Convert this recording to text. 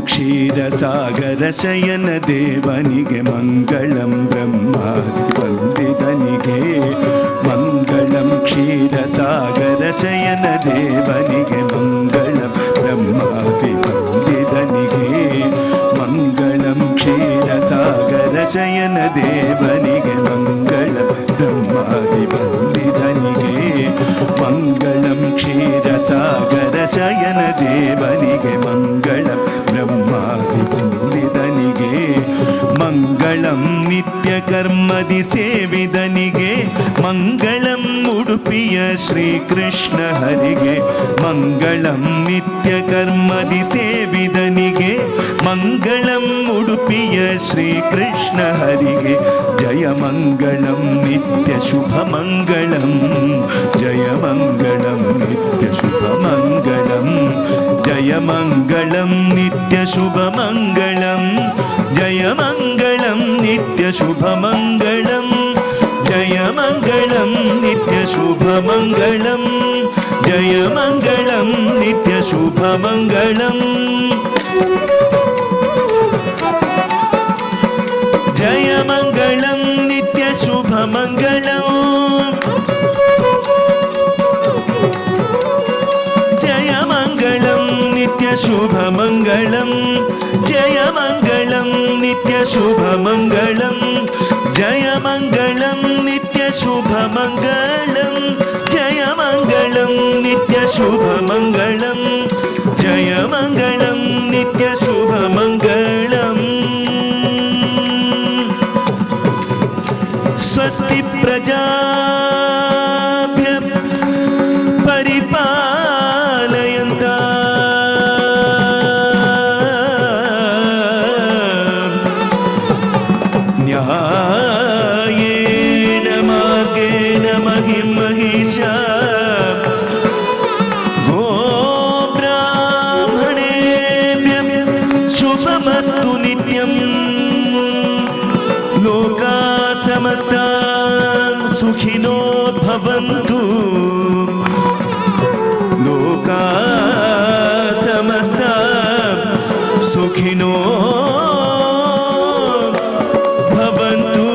ಕ್ಷೀರಸಾಗರ ಶಯನ ದೇವನಿಗೆ ಮಂಗಳಂ ಬ್ರಹ್ಮಾದಿ ವಂದಿತನಿಗೆ ಮಂಗಳಂ ಕ್ಷೀರಸಾಗರ ಶಯನ ದೇವನಿಗೆ ಮಂಗಳಂ ಬ್ರಹ್ಮಾದಿ ವಂದಿತನಿಗೆ ಮಂಗಳಂ ಕ್ಷೀರಸಾಗರ ಶಯನ ದೇವನಿಗೆ ಮಂಗಳಂ ಬ್ರಹ್ಮಾದಿ ವಂದಿತನಿಗೆ ಮಂಗಳಂ ಕ್ಷೀರಸಾಗರ ಶಯನ ದೇವನಿಗೆ ಮಂಗಳಂ ಬ್ರಹ್ಮಾದಿ ವಂದಿತನಿಗೆ ಮಂಗಳಂ ನಿತ್ಯ ಕರ್ಮದಿ ಸೇವಿದನಿಗೆ ಮಂಗಳಂ ಉಡುಪಿಯ ಶ್ರೀಕೃಷ್ಣ ಹರಿಗೆ ಮಂಗಳಂ ನಿತ್ಯ ಕರ್ಮದಿ ಸೇವಿದನಿಗೆ ಮಂಗಳಂ ಉಡುಪಿಯ ಶ್ರೀಕೃಷ್ಣ ಹರಿಗೆ ಜಯ ಮಂಗಳಂ ನಿತ್ಯ ಶುಭ ಮಂಗಳಂ ಜಯ ಮಂಗಳಂ ನಿತ್ಯ ಶುಭ ಮಂಗಳಂ ಜಯ ಮಂಗಳಂ ನಿತ್ಯ ಶುಭ ಮಂಗಳಂ ಜಯ ಮಂಗಳಂ ನಿತ್ಯ ಶುಭ ಮಂಗಳಂ ಜಯ ಮಂಗಳಂ ನಿತ್ಯ ಶುಭ ಮಂಗಳಂ ಜಯ ಮಂಗಳಂ ನಿತ್ಯ ಶುಭ ಮಂಗಳಂ ಜಯ ಮಂಗಳಂ ನಿತ್ಯ ಶುಭ ಮಂಗಳಂ ಜಯ ಮಂಗಳಂ ನಿತ್ಯ ಶುಭ ಮಂಗಳಂ ಜಯ ಮಂಗಳಂ ನಿತ್ಯ ಶುಭ ಮಂಗಳಂ ಜಯ ಮಂಗಳಂ ನಿತ್ಯ ಶುಭ ಮಂಗಳಂ ಜಯ ಮಂಗಳಂ ನಿತ್ಯ ಶುಭ ಮಂಗಳಂ ಜಯ ಮಂಗಳಂ ನಿತ್ಯ ಶುಭ ಮಂಗಳಂ ಸ್ವಸ್ತಿ ಪ್ರಜಾಭ್ಯಃ ಪರಿಪಾಲಯಂತಾಂ ನ್ಯಾಯೇನ ಮಾರ್ಗೇಣ ಮಹಿಂ ಮಹಿಷಾಃ ಗೋಬ್ರಾಹ್ಮಣೇಭ್ಯಃ ಶುಭಮಸ್ತು ನಿತ್ಯಂ ಲೋಕಾಃ ಸಮಸ್ತಾಃ ಸುಖಿನೋ ಭವಂತು ಲೋಕಾಃ ಸಮಸ್ತಾಃ ಸುಖಿನೋ ಭವಂತು